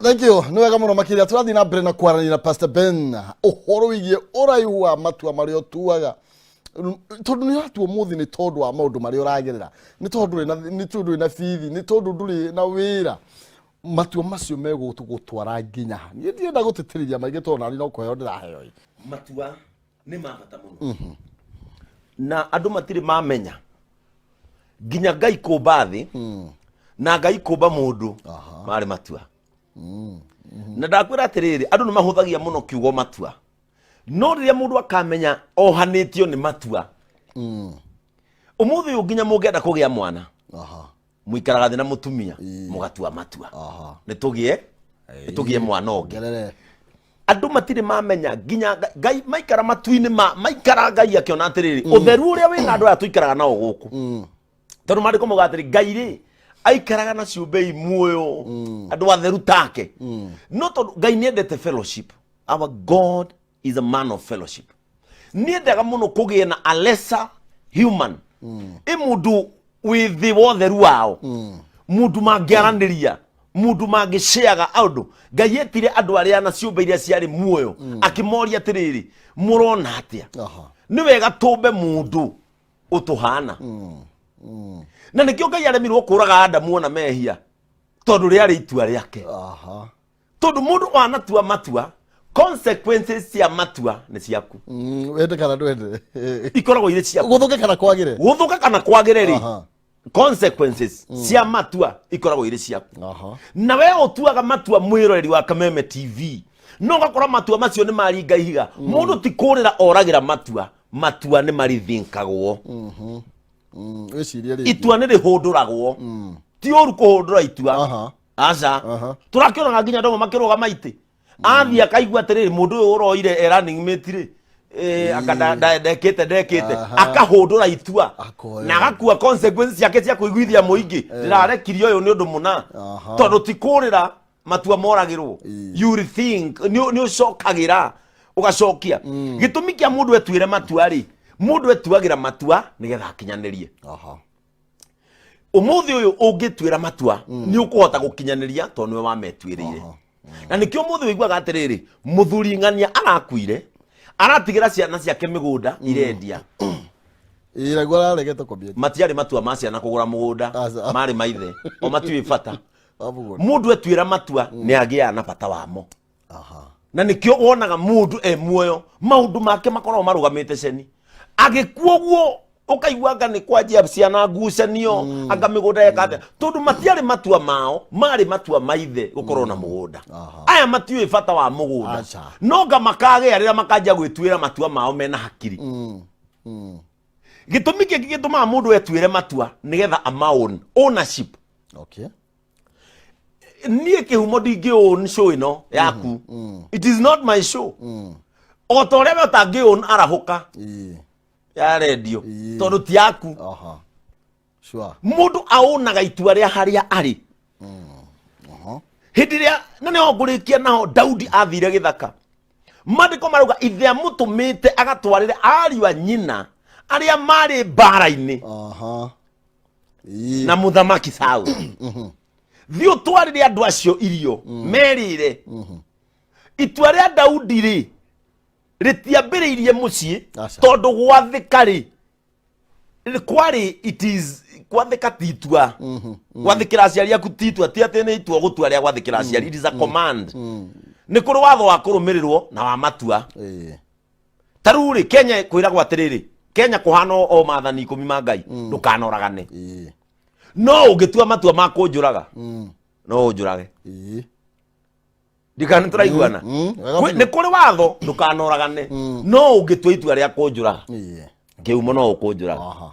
Thank you. Nĩ wega mũno makĩria tũrathiĩ na mbere na kwaranĩria na Pastor Ben ũhoro wĩgiĩ ũraihu wa matua marĩa ũtuaga. Tondũ nĩ ũratua mũthĩ nĩ tondũ wa maũndũ marĩa ũragerera. Nĩ tondũ wĩna bithi, nĩ tondũ ndũrĩ na wĩra. Matua macio megũtũgũtwara nginya. Niĩ ndienda gũtĩtĩrĩria maingĩ tondũ nani no kũheo ndĩraheo. Matua nĩ ma bata mũno. Na andũ matirĩ mamenya. Nginya Ngai kũmba thĩ na Ngai kũmba mũndũ marĩ matua. Na ndakwĩra atĩrĩrĩ, andũ nĩ mahũthagia mũno kiugo matua. No rĩrĩa mũndũ akamenya ohanĩtio nĩ matua. Ũmũthĩ ũyũ nginya mũngĩenda kũgĩa mwana. Mũikaraga thĩ na mũtumia mũgatua matua. Nĩtũgĩe mwana ũngĩ. Andũ matirĩ mamenya nginya Ngai maikara matu-inĩ maikara Ngai akĩona atĩrĩrĩ, ũtheru ũrĩa wĩna andũ aya tũikaraga nao gũkũ. Tondũ maandĩko moiga atĩrĩ, Ngai rĩ aikaraga na ciũmbe muoyo andũ atheru take. No tondũ Ngai nĩendete fellowship. Our God is a man of fellowship. Nĩendaga mũno kũgĩa na a lesser human. Mũndũ wĩ thĩ wa ũtheru wao. Mũndũ mangĩaranĩria, mũndũ mangĩceaga andũ. Ngai etire andũ arĩa na ciũmbe iria ciarĩ muoyo akĩmoria atĩrĩrĩ, mũrona atĩa? Nĩ wega tũmbe mũndũ ũtũhana. Na nĩkĩo Ngai aremirwo kũraga Adamu na mehia tondũ rĩarĩ itua rĩake. Tondũ mũndũ wanatua matua, consequences cia matua nĩ ciaku. Wende kana ndwende. Ikoragwo irĩ ciaku. Gũthũka kana kwagĩre. Gũthũka kana kwagĩre rĩ. Consequences cia matua ikoragwo irĩ ciaku. Na we ũtuaga matua mwĩroreri wa Kameme TV. No gakora matua macio nĩ maringa ihiga. Mũndũ ti kũrĩra oragĩra matua. Matua nĩ marithinkagwo. Itua nĩ rĩhũndũragwo. Ti ũru kũhũndũra itua. Aca. Tũrakĩonaga nginya andũ makĩrũgama itĩ. Athiĩ akaigua atĩrĩrĩ, mũndũ ũyũ ũroire running mate rĩ, ndekĩte akahũndũra itua na agakua consequences ciake cia kũiguithia mũingĩ. Ndĩrarekirie ũyũ nĩ ũndũ mũna tondũ ti kũrĩra matua moragĩrwo. You think nĩ ũcokagĩra ũgacokia. Gĩtũmi kĩa mũndũ etuĩre matua rĩ, mũndũ etuagĩra matua nĩgetha akinyanĩrie. Ũmũthĩ ũyũ ũngĩtuĩra matua nĩ ũkũhota gũkinyanĩria tondũ nĩwe wametuĩrĩire. Na nĩkĩo mũthĩ wĩiguaga atĩrĩrĩ, mũthuri ng'ania arakuire, aratigĩra ciana ciake mĩgũnda irendia. Matiarĩ matua ma ciana kũgũra mũgũnda, marĩ maithe, o matiũĩ bata. Mũndũ etuĩra matua nĩ agĩaga na bata wamo. Na nĩkĩo wonaga mũndũ muoyo, maũndũ make makoragwo marũgamĩte ceni. Agĩkua ũguo ũkaiguanga nĩ kwanjia ciana ngucanio, anga mĩgũnda yekate. Tondũ matiarĩ matua mao, marĩ matua maithe gũkorwo na mũgũnda. Aya matiũĩ bata wa mũgũnda. No nga makagĩa rĩrĩa makanjia gwĩtuĩra matua mao mena hakiri. Gĩtũmi kĩngĩ gĩtũmaga mũndũ etuĩre matua nĩgetha amaown ownership. Niĩ kĩhumo ndingĩ-own show ĩno yaku. It is not my show. O ta ũrĩa we ũtangĩ-own arahũka ya radio tondũ ti yaku. Mũndũ aonaga itua rĩa harĩa arĩ. Hĩndĩ ĩrĩa na nĩho ngũrĩkia naho Daudi athire gĩthaka. Maandĩko marauga ithe amũtũmĩte agatwarĩre ariũ a nyina arĩa marĩ mbara-inĩ na mũthamaki Saũlũ. Thiĩ ũtwarĩre andũ acio irio merĩre. Itua rĩa Daudi rĩ rĩtiambĩrĩirie mũciĩ tondũ gwathĩka rĩ kwarĩ gwathĩka ti itua. Gwathĩkĩra aciari aku ti itua, ti atĩ nĩ itua gũtua rĩa gwathĩkĩra aciari. It is a command. Nĩ kũrĩ watho wa kũrũmĩrĩrwo na wa matua. Ta rĩu rĩ Kenya kwĩragwo atĩrĩrĩ, Kenya kũhana o maathani 10 ma Ngai, ndũkanoragane. No ũngĩtua matua ma kũnjũraga no ũnjũrage. Ndikana tũraiguana. Nĩ kũrĩ watho ndũkanoragane, no ũngĩtua itua rĩa kũnjũraga kĩhumo no ũkũnjũraga.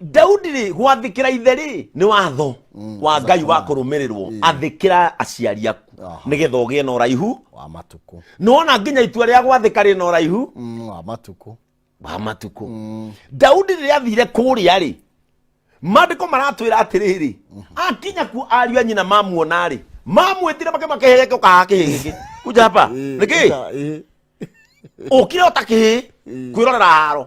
Daudi rĩ gwathĩkĩra ithe rĩ nĩ watho wa Ngai wa kũrũmĩrĩrwo. Athĩkĩra aciari aku nĩgetha ũgĩe na ũraihu wa matukũ. Nĩwona nginya itua rĩa gwathĩka rĩ na ũraihu wa matukũ. Daudi rĩrĩa athire kũrĩa rĩ, maandĩko maratwĩra atĩrĩrĩ, akinya ku ariũ a nyina mamuona rĩ, mamwĩtire makĩhereke ũkaha kĩhĩ gĩkĩ. Kuja hapa nĩkĩ ũkire ũtakĩhĩ kwĩrorera haro.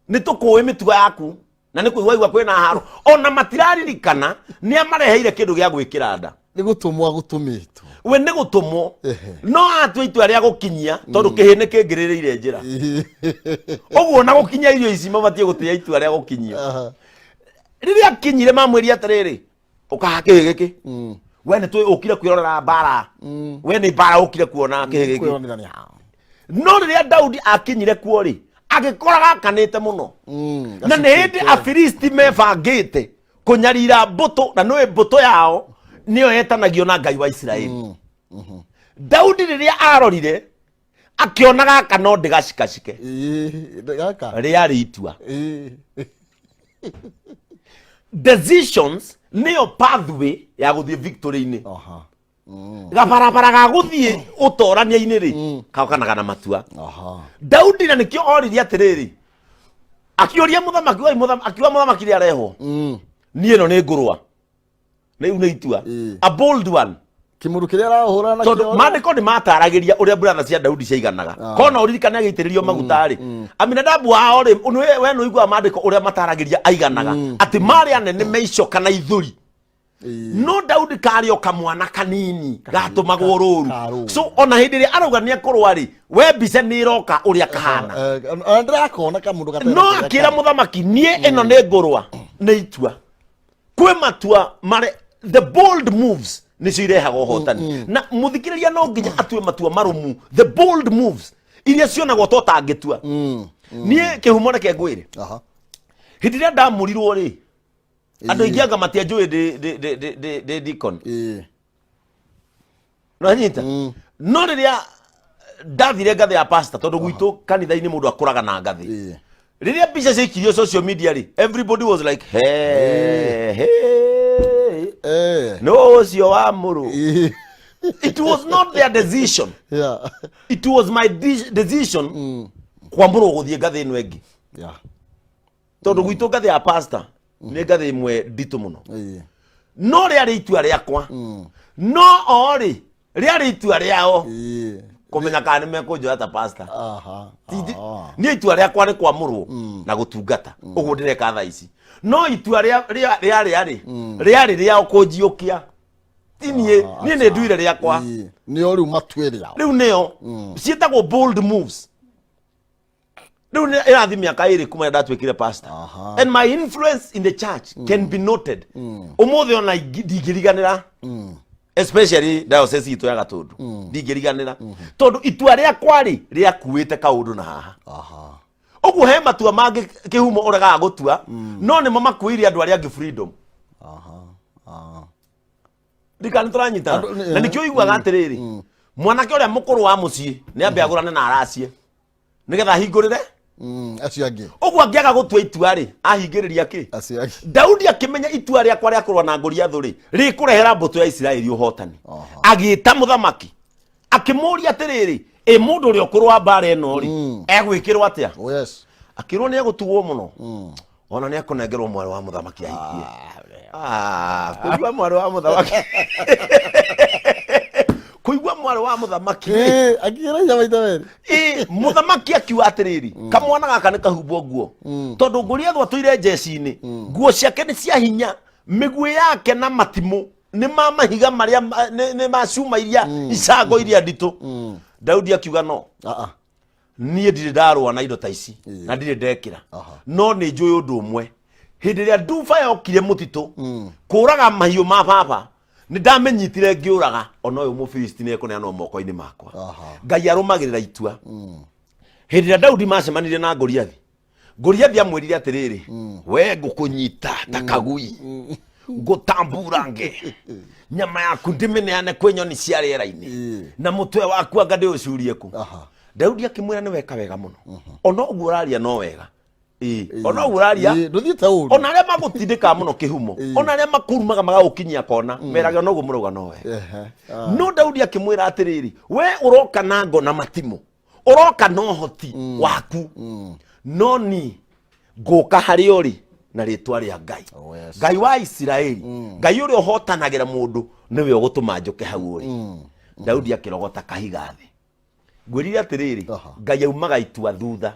Nĩ tũkũĩ mĩtugo yaku na nĩ kũigua kwĩna haro. Ona matiraririkana nĩ amareheire kĩndũ gĩa gwĩkĩra nda. Nĩ gũtũmwo gũtũmĩtwo. We nĩ gũtũmwo. No atua itua rĩa gũkinyia tondũ kĩhĩ nĩ kĩngĩrĩrĩire njĩra. Ũguo na gũkinyia irio ici mabatie gũtĩa itua rĩa gũkinyia. Rĩrĩa kinyire mamwĩria atĩrĩrĩ, ũkaha kĩhĩ gĩkĩ. We nĩ ũkire kwĩrorera mbara. We nĩ mbara ũkire kuona kĩhĩ gĩkĩ. No rĩrĩa Daudi akinyire kuo rĩ, agĩkora gakanĩte mũno. Na nĩ hĩndĩ Afilisti mebangĩte kũnyarira mbũtũ, na nĩwe mbũtũ yao nĩyo yetanagio na Ngai wa Isiraeli. Daudi rĩrĩa arorire akĩona gaka no ndĩgacikacike. Rĩarĩ itua. Decisions nĩyo pathway ya gũthiĩ victory-inĩ. Gabarabara ga gũthiĩ ũtorania-inĩ rĩ kaukanaga na matua. Daudi na nĩkĩo oririe atĩrĩrĩ, akĩũria mũthamaki akiuga mũthamaki rĩ arehwo, niĩ ĩno nĩ ngũrũa, rĩu nĩ itua, a bold one. Kimuru kĩrĩa arahũra na tondũ maandĩko nĩ mataragĩria ũrĩa brother cia Daudi ciaiganaga. Kona ũririkane agĩitĩrĩrio maguta rĩ, Aminadabu wao rĩ, we nĩ ũiguaga maandĩko ũrĩa mataragĩria aiganaga atĩ marĩ anene meicoka na ithuri. No Daudi karĩ o kamwana kanini gatũmagwo rũru. So ona hĩndĩ ĩrĩa arauga nĩ ekũrũa rĩ, we mbica nĩ ĩroka ũrĩa kahana. Ndĩrakona kamũndũ gatera. No akĩra mũthamaki niĩ ĩno nĩ ngũrũa, nĩ itua. Kwĩ matua marĩ the bold moves nĩcio irehaga ũhotani. Na mũthikĩrĩria no nginya atue matua marumu, the bold moves iria cionagwo to tangĩtua. Niĩ kĩhumo reke ngwĩre. Hĩndĩ ĩrĩa ndamũrirwo rĩ, andũ aingĩ anga matianjũĩ ndĩ deacon. No nyita. No rĩrĩa ndathire ngathĩ ya pastor tondũ gwitũ kanitha-inĩ mũndũ akũraga na ngathĩ. Rĩrĩa mbica ciaikirio social media rĩ, everybody was like hey. No ũcio wa mũrũ. It was not their decision. It was my decision kwa mũrũ gũthiĩ ngathĩ ĩno ĩngĩ. Tondũ gwitũ ngathĩ ya pastor nĩ ngathĩ ĩmwe nditũ mũno. No rĩarĩ itua rĩakwa. No orĩ rĩarĩ itua rĩao kũmenya kana nĩ mekũnjoya ta pastor. Niĩ itua rĩakwa nĩ kwamũrwo na gũtungata. Ũguo ndĩreka thaa ici. No itua rĩarĩ rĩao kũnjiũkia. Niĩ nĩ nduire rĩakwa. Nĩo rĩu matue rĩao. Rĩu nĩyo ciĩtagwo bold moves. Rĩu ĩrathi mĩaka ĩrĩ kuma ndatuĩkire pastor. And my influence in the church can be noted. Ũmũthĩ ona ndingĩriganĩra. Especially diocese itũ ya Gatũndũ. Ndingĩriganĩra. Tondũ itua rĩakwa rĩ rĩakuĩte kaũndũ na haha. Ũguo he matua mangĩ kĩhumo ũregaga gũtua, no nĩmo makuĩire andũ arĩa angĩ freedom. Ndikani tũranyita. Na nĩkĩo ũiguaga atĩrĩrĩ, mwanake ũrĩa mũkũrũ wa mũciĩ nĩ ambe agũrane na aracie nĩgetha ahingũrĩre acio angĩ. Ũguo angĩaga gũtua itua rĩ, ahingĩrĩria kĩ? Acio angĩ. Daudi akĩmenya itua rĩakwa rĩa kũrũa na Goliathũ rĩ, rĩkũrehera mbũtũ ya Isiraeli ũhotani. Agĩĩta mũthamaki akĩmũũria atĩrĩrĩ, mũndũ ũrĩa ũkũrũa mbara ĩno rĩ, egwĩkĩrwo atĩa? Akĩrwo nĩ egũtugwo mũno. Ona nĩ ekũnengerwo mwarĩ wa mũthamaki ahikie. Kũigua mwarĩ wa mũthamaki. Kũigua mwarĩ wa mũthamaki. Akĩgereja maita merĩ. Mũthamaki akiuga atĩrĩrĩ, kamwana gaka nĩ kahumbo nguo. Tondũ Goliathũ atũire njeci-inĩ, nguo ciake nĩ cia hinya, mĩguĩ yake na matimũ nĩ ma mahiga marĩa nĩ macuma iria icango iria nditũ. Daudi akiuga no. Niĩ ndirĩ ndarũa na indo ta ici na ndirĩ ndekĩra. No nĩ njũĩ ũndũ ũmwe. Hĩndĩ ĩrĩa nduba yokire mũtitũ kũũraga mahiũ ma baba, nĩ ndamenyitire ngĩũraga ona ũyũ Mũfilisti nĩ ekũneanwo moko-inĩ makwa. Ngai arũmagĩrĩra itua. Hĩndĩ ĩrĩa Daudi macemanirie na Goliathi amwĩrire atĩrĩrĩ, we ngũkũnyita ta kagui, ngũtamburange, nyama yaku ndĩmĩneane kwĩ nyoni cia rĩera-inĩ, na mũtwe waku anga ndĩũcurie ku. Daudi akĩmwĩra nĩ weka wega mũno. Ona ũguo ũraria no wega. Ona ũguo ũraria ona arĩa magũtindĩka mũno kĩhumo, ona arĩa makurumaga magagũkinyia kona merage ona ũguo mũrauga no wega. No Daudi akĩmwĩra atĩrĩrĩ, we ũroka na ngo na matimũ, ũroka na ũhoti waku, no ni ngũka harĩ ũrĩ na rĩtwa rĩa Ngai, Ngai wa Isiraeli, Ngai ũrĩa ũhotanagĩra mũndũ nĩwe ũgũtũma njoke hau ũrĩ. Daudi akĩrogota kahiga thĩ. Ngwĩrire atĩrĩrĩ, Ngai aumaga itua thutha.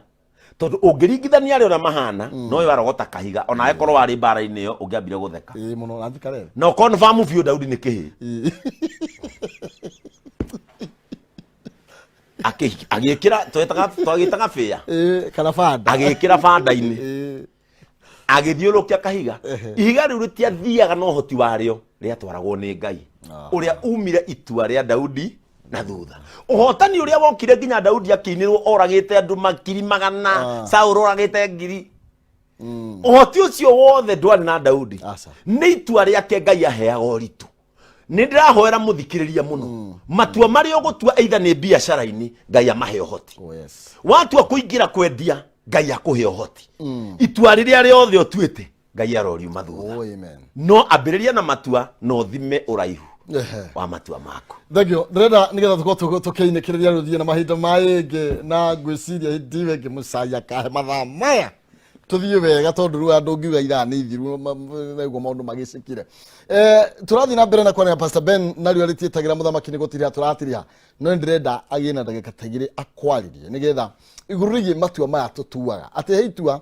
tondu ungiringithania aria mahana no we warogota kahiga ona akorwo wari mbara-ini yo ungiambire gutheka muno nathika rero no confirm view Daudi ni kihi agikira twagitaga fia kana fanda agikira fanda-ini agithiurukia kahiga ihiga riu ritiathiaga no hoti wario riatwaragwo ni Ngai uria umire itua ria Daudi na thutha uhotani uria wokire nginya Daudi akinirwo oragite andu makiri magana Saul oragite ngiri uhoti ucio wothe ndwari na Daudi ni itua riake Ngai aheaga ritu ni ndirahoera muthikiriria muno matua mari ugutua either ni biashara-ini Ngai amahe uhoti watua kuingira kwendia Ngai akuhe uhoti itua riria riothe utuite Ngai aroriuma thutha no ambiriria na matua no thime uraihu wa matua mako thagio ndirenda nigetha tuko tukiinikiriria ruthie na mahinda maige na gwiciria ndiwe ngimucaya kahe mathaa maya tuthie wega tondu ru andu ngiuga ira ni thiru naiguo maundu magicikire turathi na mbere na kwa Pastor Ben na riu aritietagira muthamaki ni gutiria turatiria no ndirenda agie na ndagika tagire akwaririe nigetha iguru rigi matua maya tutuaga ati heitua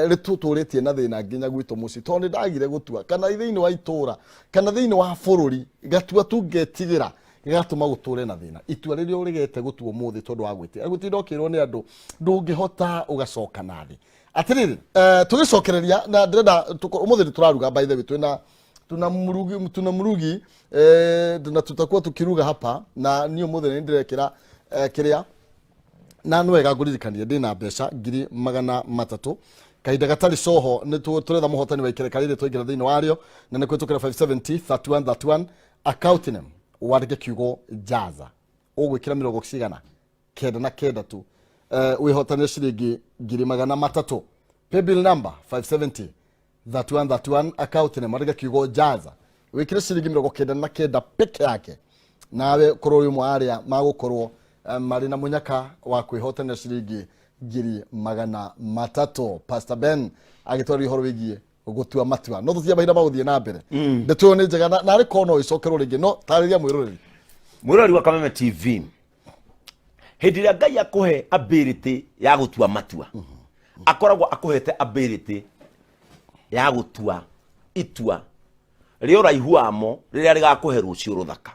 rituturitie na thina nginya gwito muci tondu ndagire gutua kana thiini wa itura kana thiini wa bururi gatua tungetigira gatuma guture na thina itua ririo rigete gutua muthi tondu wa gwitira gutindokirwo ni andu ndungihota ugacoka nathi atiriri tugicokereria na ndirenda umuthi turaruga by the way tuna murugi na tutakuwa tukiruga hapa na niyo muthi ndirekira kiria na nwega nguririkanie ndina mbeca 300 kaida gatari coho ni turetha muhotani wa ikere karire twingira thiini wario na ni kwitukira 570 31 account name wandike kiugo jaza ugwikira mirongo cigana kenda na kenda tu wihotane ciringi 300 paybill number 570 31 account name wandike kiugo jaza wikire ciringi mirongo kenda na kenda peke yake nawe korwo uyu mwaria magukorwo mari na munyaka wa kwihotana ciringi 300 Pastor Ben agitori horo wigie gutua matua no tuthia mahinda maguthie na mbere ndetuo ni njega na ari kono icokerwo ringi no tariria mwirori wa Kameme TV hindi ria Ngai akuhe ability ya gutua matua akoragwo akuhete ability ya gutua itua rio raihu amo riria rigakuhe rucio ruthaka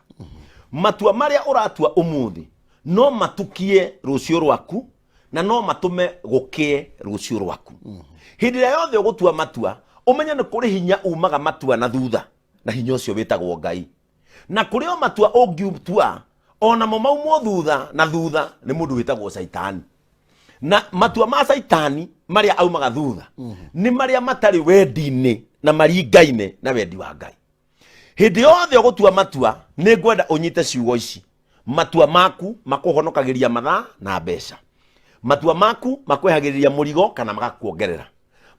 matua maria uratua umuthi no matukie rucio rwaku na no matume gukie rucio rwaku hindi ria yothe ugutua matua umenye ni kuri hinya umaga matua na thutha na hinya ucio witagwo Ngai na kuri o matua ungiutua ona mo maumo thutha na thutha ni mundu witagwo Saitani na matua ma Saitani maria aumaga thutha ni maria matari wendi-ini na maringaine na wendi wa Ngai hindi yothe ugutua matua ni ngwenda unyite ciugo ici matua maku makuhonokagiria mathaa na mbeca matua maku makwehagiriria murigo kana magakuongerera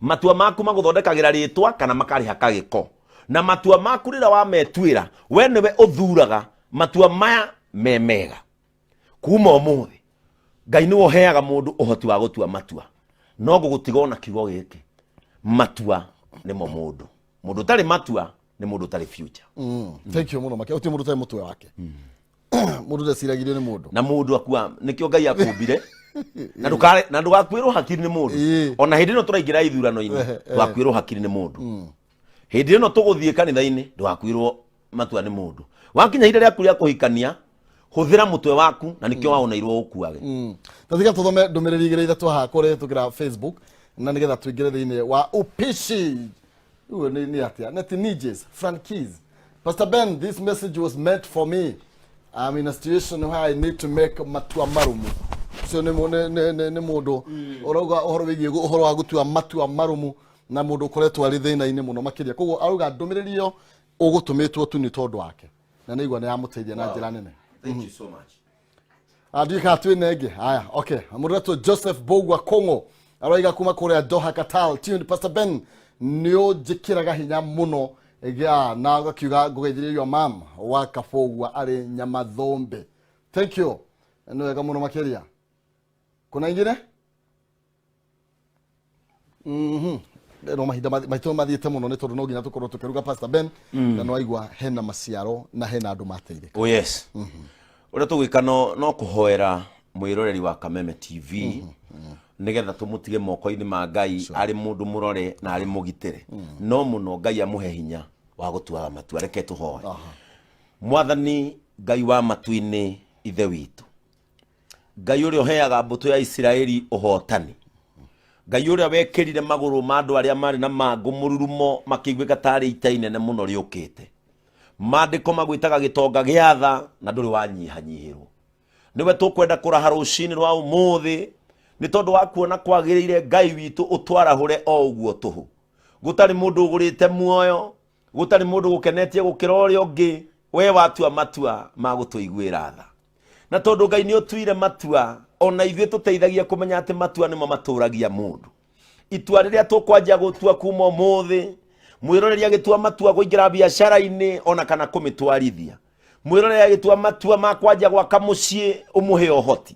matua maku maguthondekagira ritwa kana makariha kagiko na matua maku rira wametuira we niwe uthuraga matua maya memega kuma umuthi Ngai niwe uheaga mundu uhoti wa gutua matua no gugutiga na kiugo giki matua nimo mundu tari matua ni mundu tari future thank you muno makia uti mundu tari mutwe wake mundu ndeciragirio ni mundu na mundu akua nikio Ngai akumbire na ndugakwirwo hakiri ni mundu ona hindi no turaingira ithurano-ini twakwirwo hakiri ni mundu hindi no tuguthie kanitha-ini ndugakwirwo matua ni mundu wakinya ihinda riaku ria kuhikania huthira mutwe waku na nikio waoneirwo ukuage tathiga tuthome ndumiriri igire ithatu haha kuri tukira Facebook na nigetha tuingire thiini wa upishi uwe ni atia neti nijes Frankies Pastor Ben, this message was meant for me. I'm in a situation where I need to make matua marumu. So ne mundu oroga ohoro wigie ohoro wa gutua matua marumu na mundu koretwo ari thina-ini muno makiria koguo aruga ndumiririyo ugutumitwo tu ni tondu wake na nigwa ni amuteithia na njira nene. Thank you so much. Adika twinenge haya okay amureto Joseph Bogwa Kongo aroiga kuma kuria Doha Qatar tuned Pastor Ben nio jikiraga hinya muno egia na gakiuga gugeithiririo mam wa Kafogwa ari Nyamathombe. Thank you ndio wega muno makiria kuna ingine no mahinda maito mathiete muno ni tondu no nginya tukorwo tukiruga Pastor Ben na no aigwa hena maciaro na hena andu mateithika. Oh yes ura tugwika no kuhoera mwiroreri wa Kameme TV nigetha tumutige moko-ini ma Ngai ari mundu murore na ari mugitire no muno Ngai amuhe hinya wa gutuaga matua. Reke tuhoe. Mwathani Ngai wa matu-ini ithe witu, Ngai uria uheaga mbuto ya Isiraeli uhotani, Ngai uria wekirire maguru ma andu aria mari na mangu mururumo makiguika tari ita inene muno riukite, mandiko magwitaga gitonga giatha na nduri wanyihanyihirwo. Niwe tukwenda kuraha rucini rwa umuthi ni tondu wa kuona kwagiriire Ngai witu utwarahure o uguo tuhu. Gutari mundu ugurite muoyo, gutari mundu gukenetie gukira uria ungi, we watua matua ma gutuiguira tha. Na tondu Ngai ni utuire matua, ona ithuĩ tuteithagia kumenya ati matua nimo maturagia mundu. Itua riria tukwanjia gutua kuma umuthi, mwĩroreria gitua matua kuingira biacara-ini ona kana kumitwarithia, mwĩroreria gitua matua ma kwanjia gwaka muciĩ umuhe ohoti.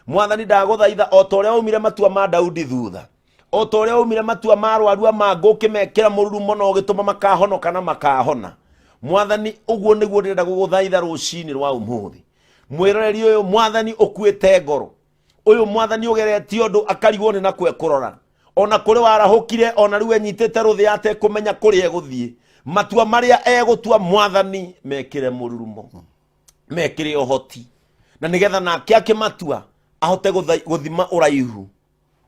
Mwathani ndaguthaitha o ta ũrĩa waumire matua ma Daudi thutha, o ta ũrĩa waumire matua ma arwaru mangu ũkĩmekĩra mũrurumo na ũgĩtũma makahonoka na makahona. Mwathani ũguo nĩguo ndĩrenda gũgũthaitha rũcinĩ rwa ũmũthĩ. Mwĩroreri ũyũ Mwathani ũkuĩte ngoro, ũyũ Mwathani ũgeretie ũndũ akarigwo nĩ nakwe kũrora, ona kũrĩ warahũkire ona rĩu enyitĩte rũthĩ atekũmenya kũrĩa egũthiĩ. Matua marĩa egũtua Mwathani mekĩre mũrurumo, mekĩre ũhoti, na nĩgetha nake akĩmatua ahote gũthima ũraihu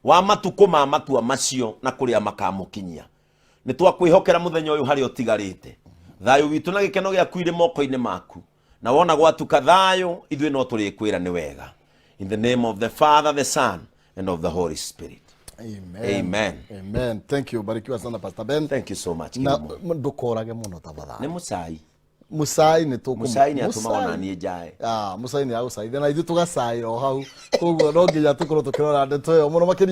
wa matukũ ma matua macio na kũrĩa makamũkinyia. Nĩ twakwĩhokera mũthenya ũyũ harĩa ũtigarĩte. Thayũ witũ na gĩkeno gĩaku irĩ moko-inĩ maku, na wona gwatuka thayũ ithuĩ no tũrĩkwĩra nĩ wega. In the name of the Father, the Son, and of the Holy Spirit. Amen. Amen. Amen. Thank you. Barikiwa sana Pastor Ben. Thank you so much. Na ndukorage muno tafadhali. Nĩ mũcai. Musai ni tuku. Musai ni atũmaga na niĩ njae. Musai ni agũcaithia na ithuĩ tũgacaĩra o hau. Koguo no nginya tũkorwo tũkĩrora ndeto ĩyo mũno makĩria.